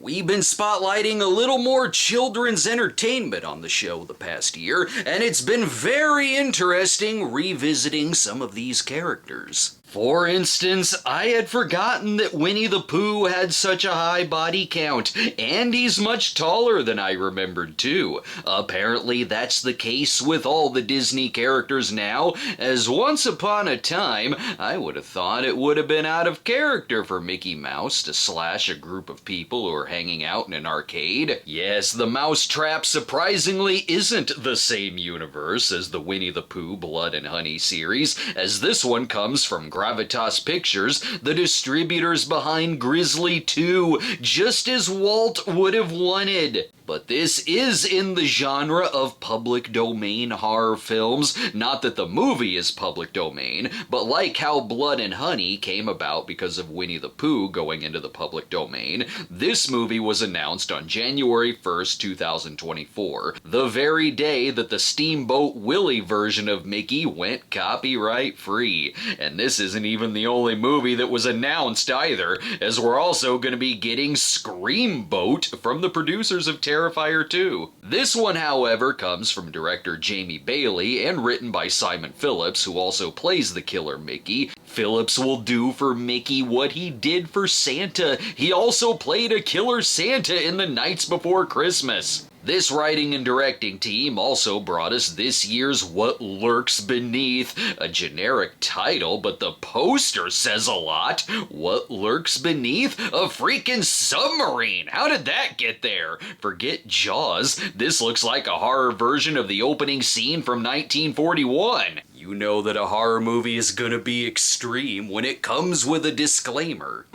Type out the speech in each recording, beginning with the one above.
We've been spotlighting a little more children's entertainment on the show the past year, and it's been very interesting revisiting some of these characters. For instance, I had forgotten that Winnie the Pooh had such a high body count, and he's much taller than I remembered too. Apparently that's the case with all the Disney characters now, as once upon a time, I would have thought it would have been out of character for Mickey Mouse to slash a group of people who are hanging out in an arcade. Yes, the Mousetrap surprisingly isn't the same universe as the Winnie the Pooh Blood and Honey series, as this one comes from Gravitas Pictures, the distributors behind Grizzly 2, just as Walt would have wanted. But this is in the genre of public domain horror films. Not that the movie is public domain, but like how Blood and Honey came about because of Winnie the Pooh going into the public domain, this movie was announced on January 1st, 2024, the very day that the Steamboat Willie version of Mickey went copyright free. And this isn't even the only movie that was announced either, as we're also going to be getting Screamboat from the producers of Terrifier 2. This one, however, comes from director Jamie Bailey and written by Simon Phillips, who also plays the killer Mickey. Phillips will do for Mickey what he did for Santa. He also played a killer Santa in The Nights Before Christmas. This writing and directing team also brought us this year's What Lurks Beneath, a generic title, but the poster says a lot. What Lurks Beneath? A freaking submarine! How did that get there? Forget Jaws, this looks like a horror version of the opening scene from 1941. You know that a horror movie is gonna be extreme when it comes with a disclaimer.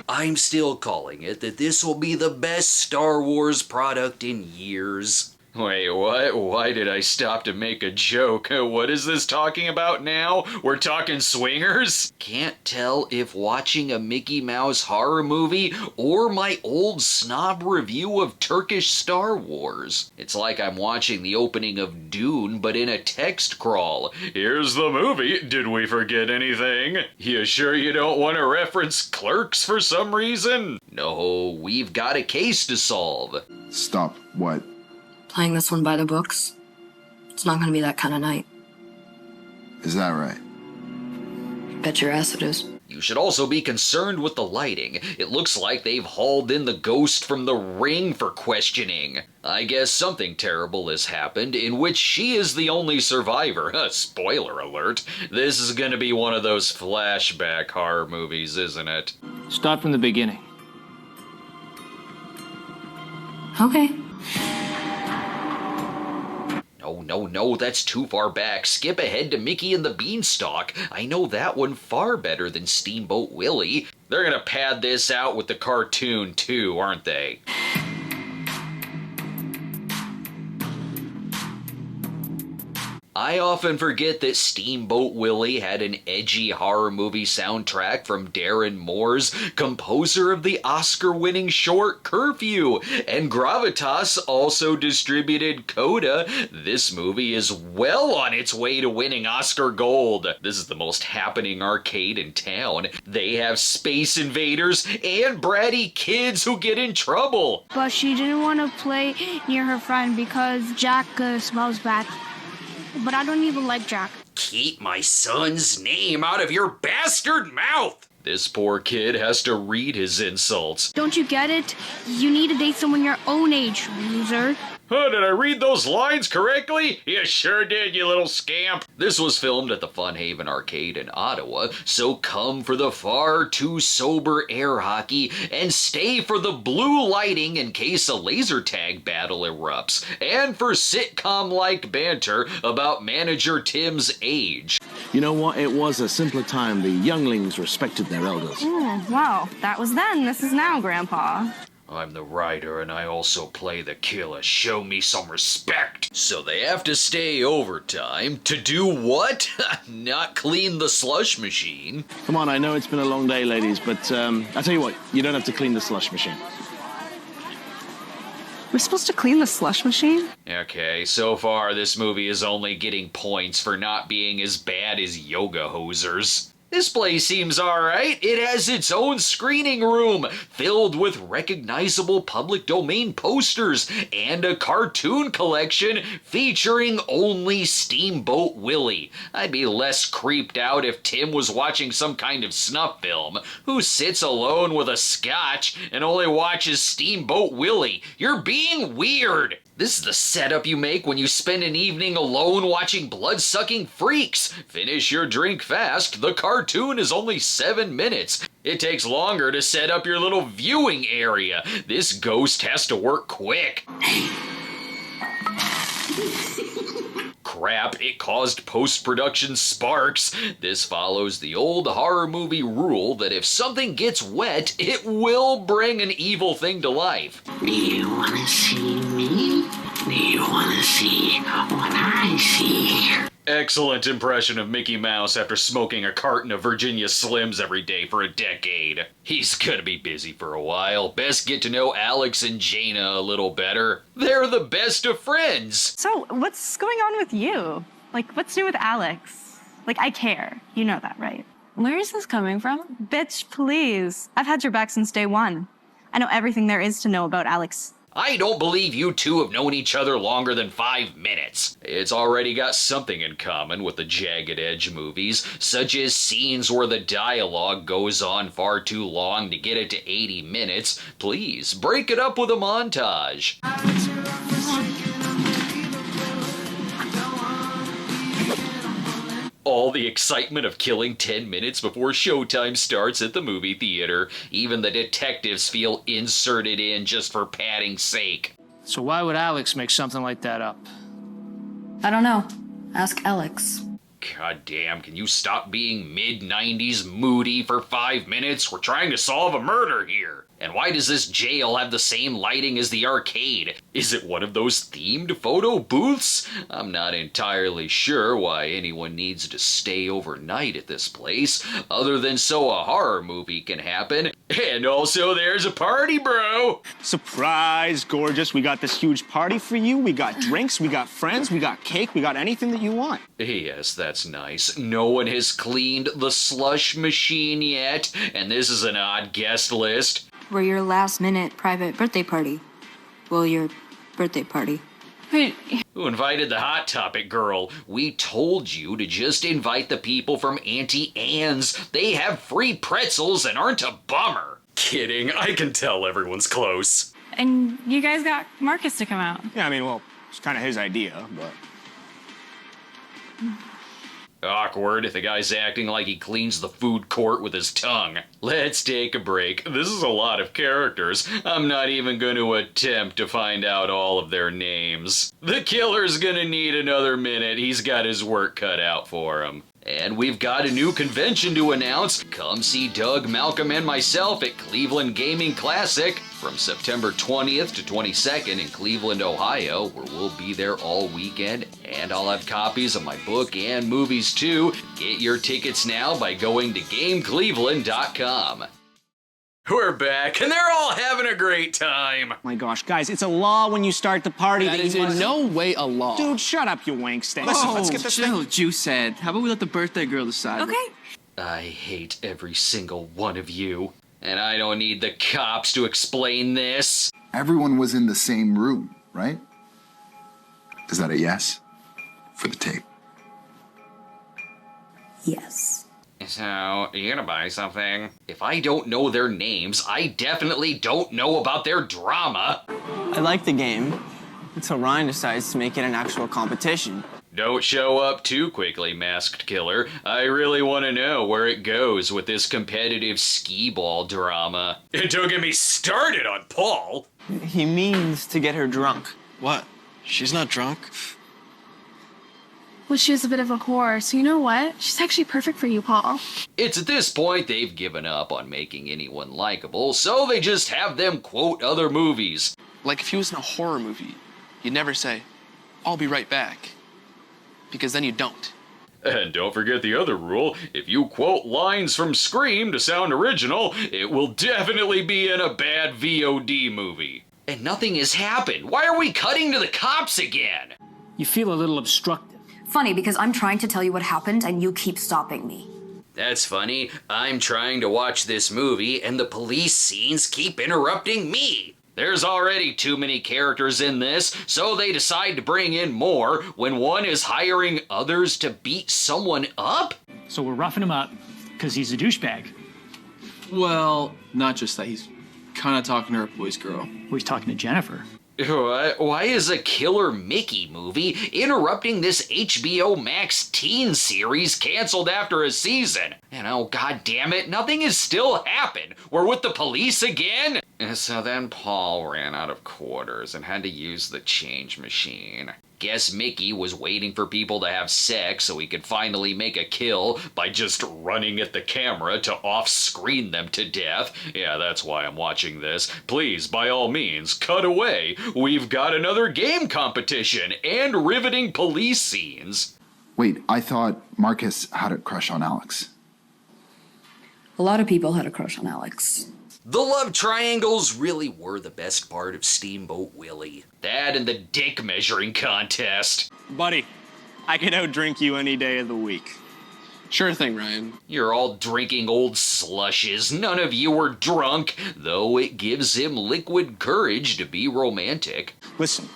I'm still calling it that this will be the best Star Wars product in years. Wait, what? Why did I stop to make a joke? What is this talking about now? We're talking swingers? Can't tell if watching a Mickey Mouse horror movie or my old Snob review of Turkish Star Wars. It's like I'm watching the opening of Dune, but in a text crawl. Here's the movie. Did we forget anything? You sure you don't want to reference Clerks for some reason? No, we've got a case to solve. Stop. What? Playing this one by the books. It's not gonna be that kind of night. Is that right? Bet your ass it is. You should also be concerned with the lighting. It looks like they've hauled in the ghost from The Ring for questioning. I guess something terrible has happened in which she is the only survivor. Spoiler alert. This is gonna be one of those flashback horror movies, isn't it? Start from the beginning. Okay. No, that's too far back. Skip ahead to Mickey and the Beanstalk. I know that one far better than Steamboat Willie. They're gonna pad this out with the cartoon too, aren't they? I often forget that Steamboat Willie had an edgy horror movie soundtrack from Darren Moore's, composer of the Oscar-winning short Curfew, and Gravitas also distributed Coda. This movie is well on its way to winning Oscar Gold. This is the most happening arcade in town. They have space invaders and bratty kids who get in trouble. But she didn't want to play near her friend because Jack smells bad. But I don't even like Jack. Keep my son's name out of your bastard mouth! This poor kid has to read his insults. Don't you get it? You need to date someone your own age, loser. Oh, did I read those lines correctly? You sure did, you little scamp. This was filmed at the Fun Haven Arcade in Ottawa, so come for the far too sober air hockey and stay for the blue lighting in case a laser tag battle erupts, and for sitcom-like banter about manager Tim's age. You know what? It was a simpler time. The younglings respected their elders. Well, that was then. This is now, Grandpa. I'm the writer and I also play the killer. Show me some respect. So they have to stay overtime to do what? Not clean the slush machine. Come on, I know it's been a long day, ladies, but I'll tell you what, you don't have to clean the slush machine. We're supposed to clean the slush machine? Okay, so far this movie is only getting points for not being as bad as Yoga Hosers. This place seems alright. It has its own screening room, filled with recognizable public domain posters, and a cartoon collection featuring only Steamboat Willie. I'd be less creeped out if Tim was watching some kind of snuff film, who sits alone with a scotch and only watches Steamboat Willie. You're being weird! This is the setup you make when you spend an evening alone watching blood-sucking freaks. Finish your drink fast, the cartoon is only 7 minutes. It takes longer to set up your little viewing area. This ghost has to work quick. Crap, it caused post-production sparks. This follows the old horror movie rule that if something gets wet, it will bring an evil thing to life. Do you want to see me? Do you want to see what I see? Excellent impression of Mickey Mouse after smoking a carton of Virginia Slims every day for a decade. He's gonna be busy for a while. Best get to know Alex and Jaina a little better. They're the best of friends. So, what's going on with you? Like, what's new with Alex? Like, I care. You know that, right? Where is this coming from? Bitch, please. I've had your back since day one. I know everything there is to know about Alex. I don't believe you two have known each other longer than 5 minutes. It's already got something in common with the Jagged Edge movies, such as scenes where the dialogue goes on far too long to get it to 80 minutes. Please, break it up with a montage. All the excitement of killing 10 minutes before showtime starts at the movie theater. Even the detectives feel inserted in just for padding's sake. So why would Alex make something like that up? I don't know. Ask Alex. God damn, can you stop being mid-90s moody for 5 minutes? We're trying to solve a murder here. And why does this jail have the same lighting as the arcade? Is it one of those themed photo booths? I'm not entirely sure why anyone needs to stay overnight at this place, other than so a horror movie can happen. And also there's a party, bro! Surprise, gorgeous. We got this huge party for you. We got drinks, we got friends, we got cake, we got anything that you want. Yes, that's nice. No one has cleaned the slush machine yet, and this is an odd guest list. We're your last-minute private birthday party. Well, your birthday party. Wait, Who invited the Hot Topic girl? We told you to just invite the people from Auntie Anne's. They have free pretzels and aren't a bummer. Kidding, I can tell everyone's close. and you guys got Marcus to come out. Yeah, I mean, well, it's kind of his idea, but... Awkward. The guy's acting like he cleans the food court with his tongue. Let's take a break. This is a lot of characters. I'm not even going to attempt to find out all of their names. The killer's gonna need another minute. He's got his work cut out for him. And we've got a new convention to announce. Come see Doug, Malcolm, and myself at Cleveland Gaming Classic from September 20th to 22nd in Cleveland, Ohio, where we'll be there all weekend. And I'll have copies of my book and movies too. Get your tickets now by going to GameCleveland.com. We're back, and they're all having a great time. My gosh, guys, it's a law when you start the party That that is you in must... no way a law. Dude, shut up, you wank stank. Listen, Let's get this chill, thing... Juice head. How about we let the birthday girl decide? Okay. I hate every single one of you, and I don't need the cops to explain this. Everyone was in the same room, right? Is that a yes? For the tape. Yes. So, are you gonna buy something? If I don't know their names, I definitely don't know about their drama. I like the game until Ryan decides to make it an actual competition. Don't show up too quickly, Masked Killer. I really want to know where it goes with this competitive skee-ball drama. And don't get me started on Paul. He means to get her drunk. What? She's not drunk? Well, she was a bit of a whore, so you know what? She's actually perfect for you, Paul. It's at this point they've given up on making anyone likable, so they just have them quote other movies. Like if he was in a horror movie, you'd never say, "I'll be right back." Because then you don't. And don't forget the other rule, if you quote lines from Scream to sound original, it will definitely be in a bad VOD movie. And nothing has happened. Why are we cutting to the cops again? You feel a little obstructive. Funny, because I'm trying to tell you what happened and you keep stopping me. That's funny. I'm trying to watch this movie and the police scenes keep interrupting me. There's already too many characters in this, so they decide to bring in more when one is hiring others to beat someone up? So we're roughing him up because he's a douchebag. Well, not just that. He's kind of talking to her boy's girl. He's talking to Jennifer. Why is a Killer Mickey movie interrupting this HBO Max teen series canceled after a season? And oh god damn it, nothing has still happened. We're with the police again? And so then Paul ran out of quarters and had to use the change machine. Guess Mickey was waiting for people to have sex so he could finally make a kill by just running at the camera to off-screen them to death. Yeah, that's why I'm watching this. Please, by all means, cut away. We've got another game competition and riveting police scenes. Wait, I thought Marcus had a crush on Alex. A lot of people had a crush on Alex. The love triangles really were the best part of Steamboat Willie. That and the dick measuring contest. Buddy, I could outdrink you any day of the week. Sure thing, Ryan. You're all drinking old slushes. None of you were drunk, though it gives him liquid courage to be romantic. Listen,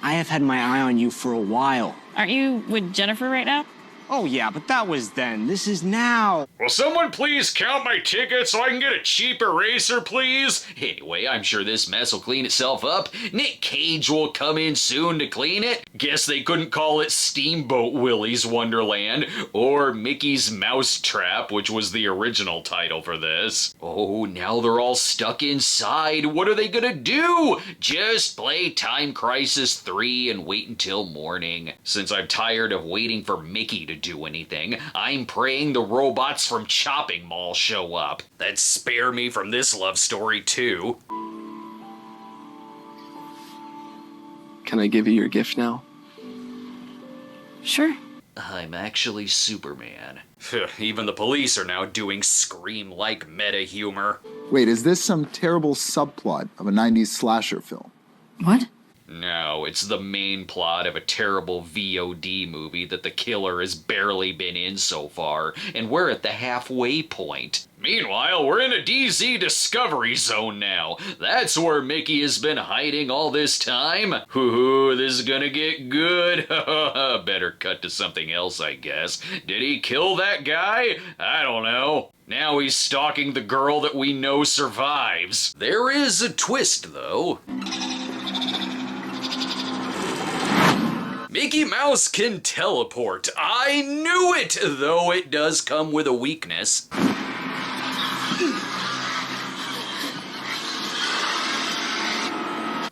I have had my eye on you for a while. Aren't you with Jennifer right now? Oh yeah, but that was then. This is now. Will someone please count my ticket so I can get a cheap eraser, please? Anyway, I'm sure this mess will clean itself up. Nick Cage will come in soon to clean it. Guess they couldn't call it Steamboat Willie's Wonderland or Mickey's Mousetrap, which was the original title for this. Oh, now they're all stuck inside. What are they gonna do? Just play Time Crisis 3 and wait until morning. Since I'm tired of waiting for Mickey to do anything, I'm praying the robots from Chopping Mall show up. That'd spare me from this love story too. Can I give you your gift now? Sure. I'm actually Superman. Even the police are now doing Scream-like meta humor. Wait, is this some terrible subplot of a 90s slasher film? What? No, it's the main plot of a terrible VOD movie that the killer has barely been in so far, and we're at the halfway point. Meanwhile, we're in a DZ Discovery Zone now. That's where Mickey has been hiding all this time. Hoo-hoo, this is gonna get good. Better cut to something else, I guess. Did he kill that guy? I don't know. Now he's stalking the girl that we know survives. There is a twist, though. Mickey Mouse can teleport. I knew it, though it does come with a weakness.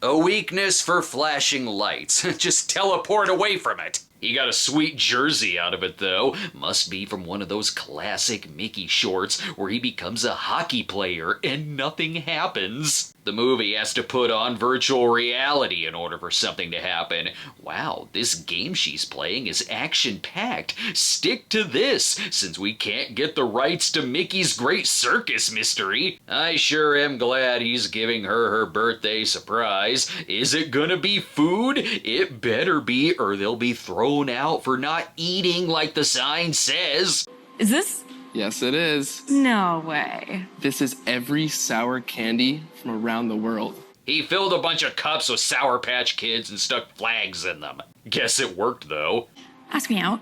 A weakness for flashing lights. Just teleport away from it. He got a sweet jersey out of it, though. Must be from one of those classic Mickey shorts where he becomes a hockey player and nothing happens. The movie has to put on virtual reality in order for something to happen. Wow, this game she's playing is action-packed. Stick to this, since we can't get the rights to Mickey's Great Circus Mystery. I sure am glad he's giving her her birthday surprise. Is it gonna be food? It better be, or they'll be thrown out for not eating like the sign says. Is this? Yes, it is. No way. This is every sour candy from around the world. He filled a bunch of cups with Sour Patch Kids and stuck flags in them. Guess it worked, though. Ask me out.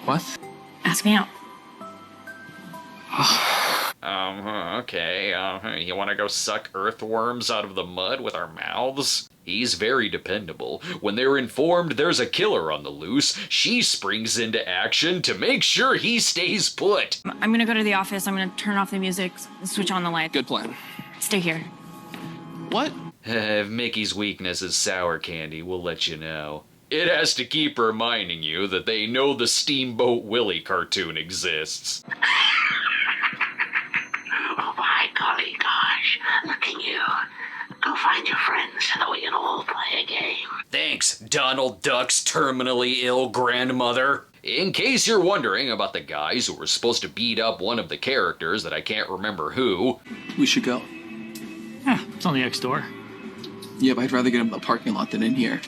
What? Ask me out. Okay. You want to go suck earthworms out of the mud with our mouths? He's very dependable. When they're informed there's a killer on the loose, she springs into action to make sure he stays put. I'm gonna go to the office. I'm gonna turn off the music, switch on the light. Good plan. Stay here. What? If Mickey's weakness is sour candy, we'll let you know. It has to keep reminding you that they know the Steamboat Willie cartoon exists. Oh, by golly gosh, look at you. Go find your friends so that we can all play a game. Thanks, Donald Duck's terminally ill grandmother. In case you're wondering about the guys who were supposed to beat up one of the characters that I can't remember who. We should go. It's only next door. Yeah, but I'd rather get him in the parking lot than in here.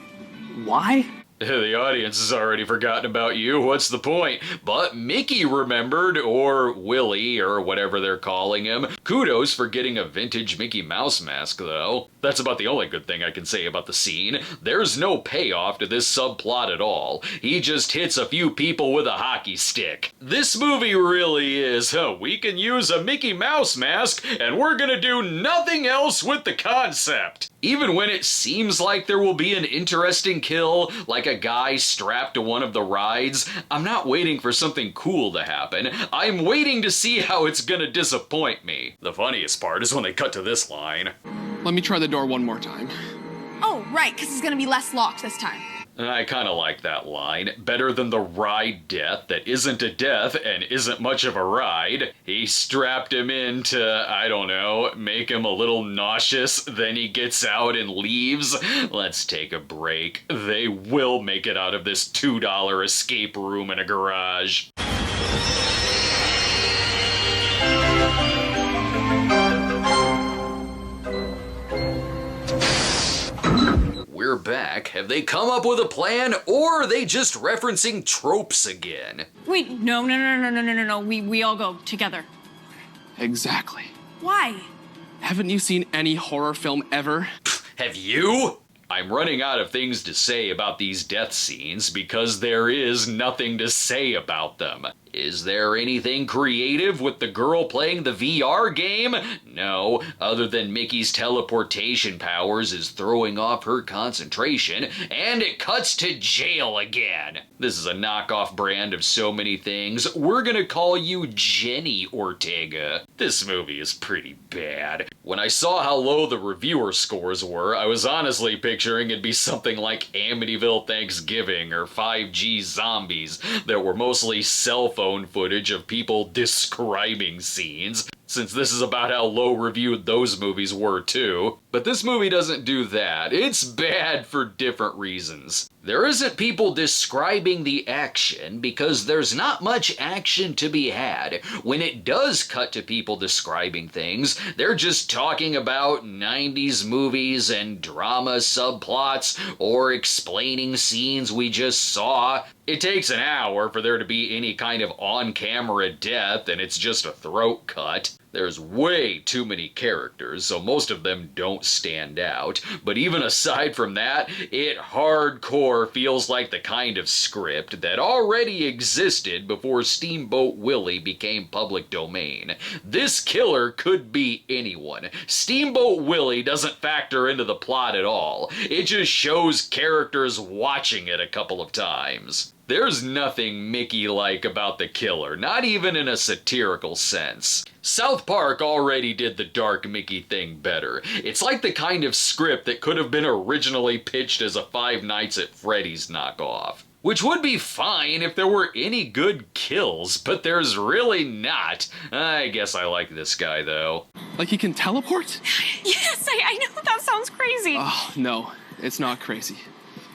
Why? The audience has already forgotten about you, what's the point? But Mickey remembered, or Willie, or whatever they're calling him. Kudos for getting a vintage Mickey Mouse mask, though. That's about the only good thing I can say about the scene. There's no payoff to this subplot at all. He just hits a few people with a hockey stick. This movie really is, we can use a Mickey Mouse mask, and we're gonna do nothing else with the concept. Even when it seems like there will be an interesting kill, like a guy strapped to one of the rides, I'm not waiting for something cool to happen. I'm waiting to see how it's gonna disappoint me. The funniest part is when they cut to this line. Let me try the door one more time. Oh, right, because it's gonna be less locked this time. I kinda like that line. Better than the ride death that isn't a death and isn't much of a ride. He strapped him in to, I don't know, make him a little nauseous, then he gets out and leaves. Let's take a break. They will make it out of this $2 escape room in a garage. We're back. Have they come up with a plan, or are they just referencing tropes again? Wait, no. We all go together. Exactly. Why? Haven't you seen any horror film ever? Have you? I'm running out of things to say about these death scenes because there is nothing to say about them. Is there anything creative with the girl playing the VR game? No, other than Mickey's teleportation powers is throwing off her concentration, and it cuts to jail again. This is a knockoff brand of so many things. We're gonna call you Jenny Ortega. This movie is pretty bad. When I saw how low the reviewer scores were, I was honestly picturing it'd be something like Amityville Thanksgiving or 5G Zombies that were mostly cell phone footage of people describing scenes, since this is about how low reviewed those movies were too. But this movie doesn't do that. It's bad for different reasons. There isn't people describing the action because there's not much action to be had. When it does cut to people describing things, they're just talking about 90s movies and drama subplots or explaining scenes we just saw. It takes an hour for there to be any kind of on-camera death, and it's just a throat cut. There's way too many characters, so most of them don't stand out. But even aside from that, it hardcore feels like the kind of script that already existed before Steamboat Willie became public domain. This killer could be anyone. Steamboat Willie doesn't factor into the plot at all. It just shows characters watching it a couple of times. There's nothing Mickey-like about the killer, not even in a satirical sense. South Park already did the dark Mickey thing better. It's like the kind of script that could have been originally pitched as a Five Nights at Freddy's knockoff. Which would be fine if there were any good kills, but there's really not. I guess I like this guy, though. Like he can teleport? Yes, I know, that sounds crazy. Oh, no, it's not crazy.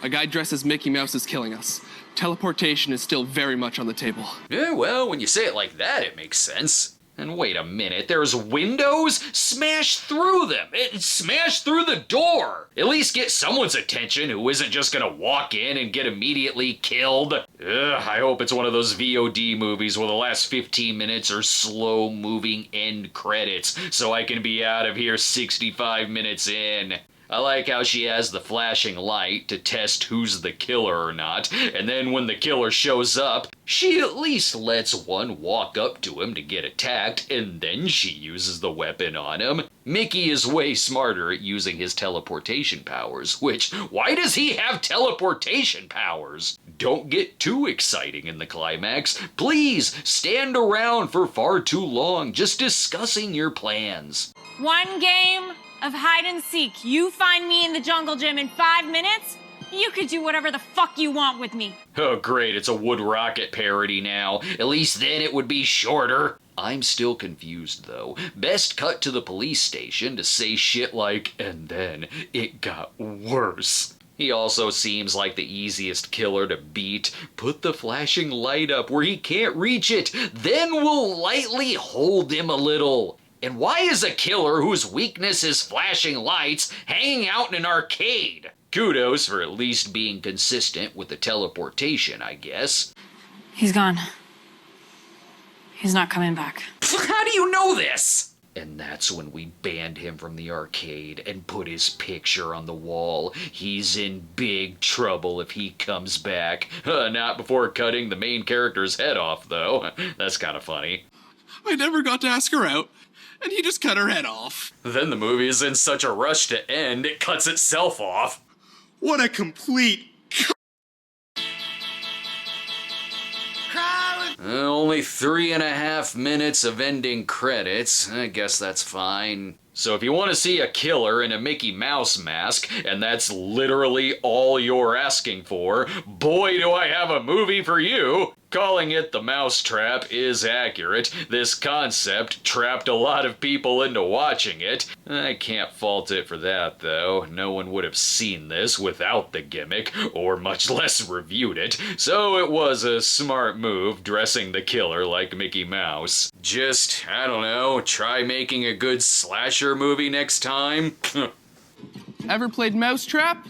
A guy dressed as Mickey Mouse is killing us. Teleportation is still very much on the table. Yeah, well, when you say it like that, it makes sense. And wait a minute, there's windows? Smash through them! Smash through the door! At least get someone's attention who isn't just gonna walk in and get immediately killed. Ugh, I hope it's one of those VOD movies where the last 15 minutes are slow-moving end credits, so I can be out of here 65 minutes in. I like how she has the flashing light to test who's the killer or not, and then when the killer shows up, she at least lets one walk up to him to get attacked, and then she uses the weapon on him. Mickey is way smarter at using his teleportation powers, which, why does he have teleportation powers? Don't get too exciting in the climax. Please, stand around for far too long, just discussing your plans. One game of hide and seek. You find me in the jungle gym in 5 minutes, you could do whatever the fuck you want with me. Oh great, it's a Wood Rocket parody now. At least then it would be shorter. I'm still confused though. Best cut to the police station to say shit like, and then it got worse. He also seems like the easiest killer to beat. Put the flashing light up where he can't reach it, then we'll lightly hold him a little. And why is a killer whose weakness is flashing lights hanging out in an arcade? Kudos for at least being consistent with the teleportation, I guess. He's gone. He's not coming back. How do you know this? And that's when we banned him from the arcade and put his picture on the wall. He's in big trouble if he comes back. Not before cutting the main character's head off, though. That's kind of funny. I never got to ask her out, and he just cut her head off. Then the movie is in such a rush to end, it cuts itself off. What a complete... Only 3.5 minutes of ending credits. I guess that's fine. So if you want to see a killer in a Mickey Mouse mask, and that's literally all you're asking for, boy do I have a movie for you! Calling it the Mousetrap is accurate. This concept trapped a lot of people into watching it. I can't fault it for that, though. No one would have seen this without the gimmick, or much less reviewed it, so it was a smart move dressing the killer like Mickey Mouse. Just, I don't know, try making a good slasher movie next time? Ever played Mousetrap?